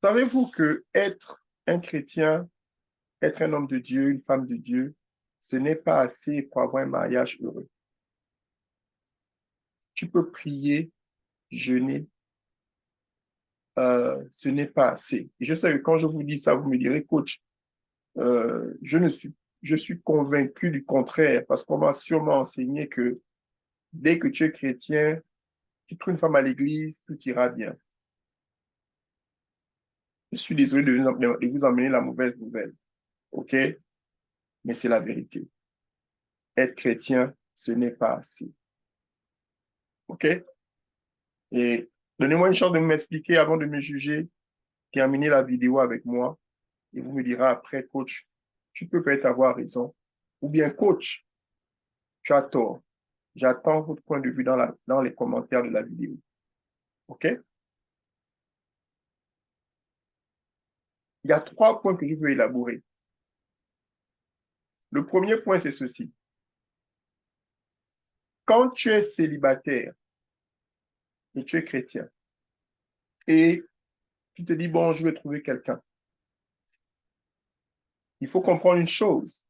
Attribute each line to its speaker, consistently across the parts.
Speaker 1: Savez-vous que être un chrétien, être un homme de Dieu, une femme de Dieu, ce n'est pas assez pour avoir un mariage heureux. Tu peux prier, jeûner, ce n'est pas assez. Et je sais que quand je vous dis ça, vous me direz, coach, je suis convaincu du contraire parce qu'on m'a sûrement enseigné que dès que tu es chrétien, tu trouves une femme à l'église, tout ira bien. Je suis désolé de vous emmener la mauvaise nouvelle, ok? Mais c'est la vérité. Être chrétien, ce n'est pas assez, ok? Et donnez-moi une chance de m'expliquer avant de me juger, terminez la vidéo avec moi et vous me direz après, coach, tu peux peut-être avoir raison. Ou bien, coach, tu as tort. J'attends votre point de vue dans les commentaires de la vidéo. OK? Il y a 3 points que je veux élaborer. Le premier point, c'est ceci. Quand tu es célibataire et tu es chrétien et tu te dis, bon, je vais trouver quelqu'un, il faut comprendre une chose.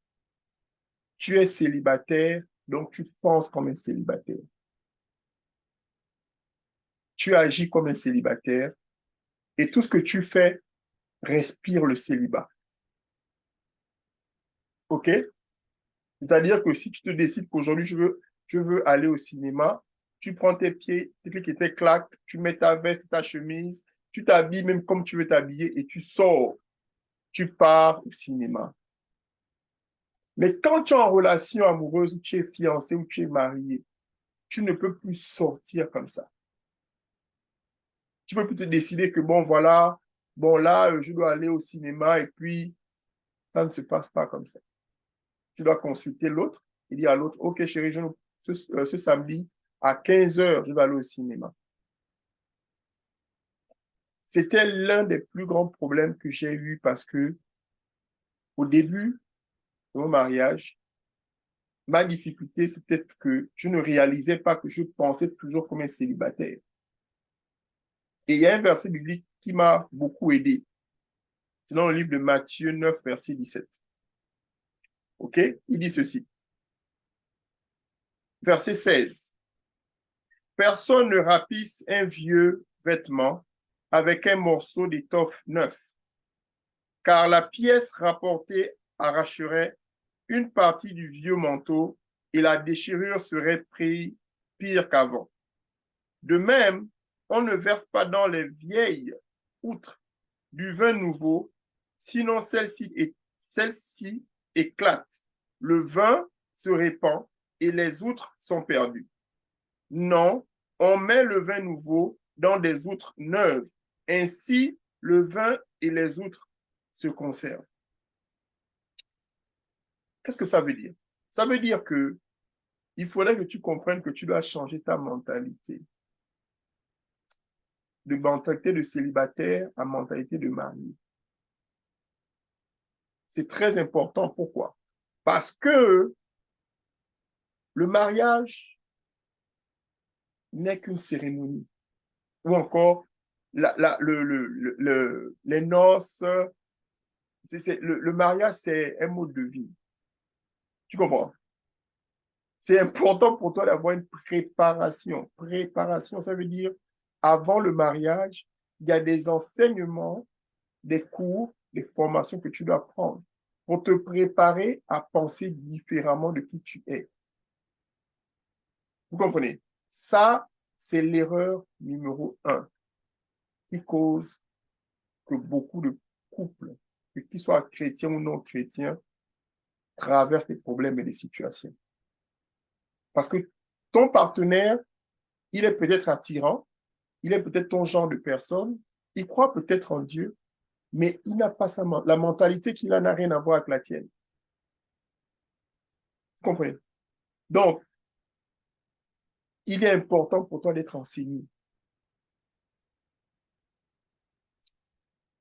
Speaker 1: Tu es célibataire, donc tu penses comme un célibataire. Tu agis comme un célibataire et tout ce que tu fais respire le célibat. OK? C'est-à-dire que si tu te décides qu'aujourd'hui, je veux aller au cinéma, tu prends tes pieds, tes pieds qui étaient claques, tu mets ta veste, ta chemise, tu t'habilles même comme tu veux t'habiller et tu sors. Tu pars au cinéma. Mais quand tu es en relation amoureuse, ou tu es fiancé ou tu es marié, tu ne peux plus sortir comme ça. Tu ne peux plus te décider que, bon, voilà, bon, là, je dois aller au cinéma et puis ça ne se passe pas comme ça. Tu dois consulter l'autre et dire à l'autre, OK, chérie, ce samedi, à 15 heures, je vais aller au cinéma. C'était l'un des plus grands problèmes que j'ai eu parce que au début de mon mariage, ma difficulté, c'était que je ne réalisais pas que je pensais toujours comme un célibataire. Et il y a un verset biblique qui m'a beaucoup aidé. C'est dans le livre de Matthieu 9, verset 17. OK? Il dit ceci. Verset 16. Personne ne rapisse un vieux vêtement avec un morceau d'étoffe neuf, car la pièce rapportée arracherait une partie du vieux manteau et la déchirure serait pire qu'avant. De même, on ne verse pas dans les vieilles outres du vin nouveau, sinon celle-ci éclate. Le vin se répand et les outres sont perdues. Non, on met le vin nouveau dans des outres neuves. Ainsi, le vin et les outres se conservent. Qu'est-ce que ça veut dire? Ça veut dire que il faudrait que tu comprennes que tu dois changer ta mentalité. De mentalité de célibataire à mentalité de marié. C'est très important. Pourquoi? Parce que le mariage n'est qu'une cérémonie. Ou encore, les noces, le mariage, c'est un mode de vie. Tu comprends? C'est important pour toi d'avoir une préparation. Préparation, ça veut dire, avant le mariage, il y a des enseignements, des cours, des formations que tu dois prendre pour te préparer à penser différemment de qui tu es. Vous comprenez? Ça, c'est l'erreur numéro 1 qui cause que beaucoup de couples, qu'ils soient chrétiens ou non chrétiens, traversent des problèmes et des situations. Parce que ton partenaire, il est peut-être attirant, il est peut-être ton genre de personne, il croit peut-être en Dieu, mais il n'a pas la mentalité qu'il a n'a rien à voir avec la tienne. Vous comprenez? Donc, il est important pour toi d'être enseigné.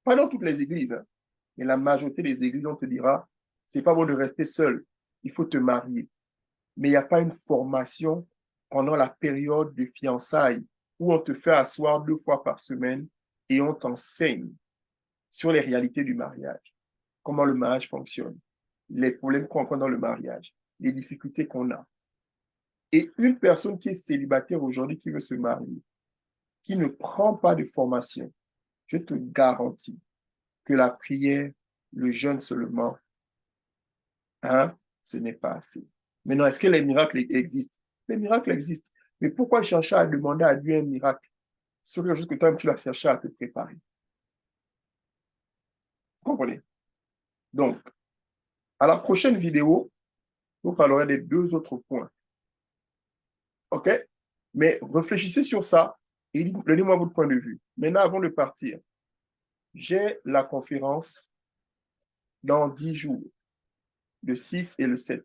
Speaker 1: Pas dans toutes les églises, hein, mais la majorité des églises, on te dira, c'est pas bon de rester seul, il faut te marier. Mais il n'y a pas une formation pendant la période de fiançailles où on te fait asseoir 2 fois par semaine et on t'enseigne. sur les réalités du mariage, comment le mariage fonctionne, les problèmes qu'on rencontre dans le mariage, les difficultés qu'on a. Et une personne qui est célibataire aujourd'hui, qui veut se marier, qui ne prend pas de formation, je te garantis que la prière, le jeûne seulement, hein, ce n'est pas assez. Maintenant, est-ce que les miracles existent? Les miracles existent. Mais pourquoi chercher à demander à Dieu un miracle sur quelque chose que toi-même tu vas chercher à te préparer? Vous comprenez? Donc, à la prochaine vidéo, je vous parlerai des deux autres points. OK? Mais réfléchissez sur ça et donnez-moi votre point de vue. Maintenant, avant de partir, j'ai la conférence dans 10 jours, le 6 et le 7.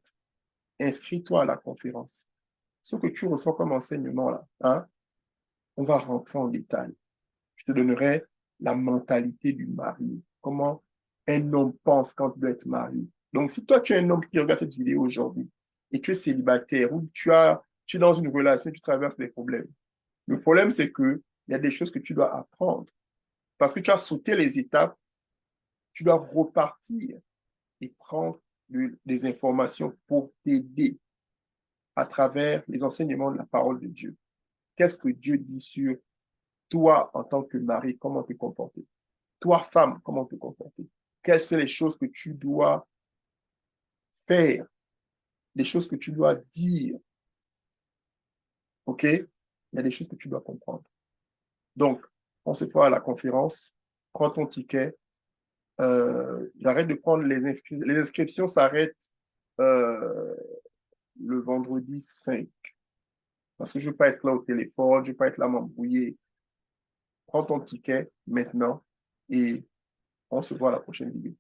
Speaker 1: Inscris-toi à la conférence. Ce que tu reçois comme enseignement là, hein, on va rentrer en détail. Je te donnerai la mentalité du mari, comment un homme pense quand il doit être marié. Donc, si toi, tu es un homme qui regarde cette vidéo aujourd'hui et tu es célibataire ou tu es dans une relation, tu traverses des problèmes. Le problème, c'est qu'il y a des choses que tu dois apprendre parce que tu as sauté les étapes, tu dois repartir et prendre des informations pour t'aider à travers les enseignements de la parole de Dieu. Qu'est-ce que Dieu dit sur toi en tant que mari, comment te comporter? Toi, femme, comment te comporter? Quelles sont les choses que tu dois faire, les choses que tu dois dire? OK? Il y a des choses que tu dois comprendre. Donc, on se voit à la conférence, prends ton ticket. J'arrête de prendre les inscriptions. Les inscriptions s'arrêtent euh, le vendredi 5. Parce que je ne veux pas être là au téléphone, je ne veux pas être là m'embrouiller. Prends ton ticket maintenant et on se voit à la prochaine vidéo.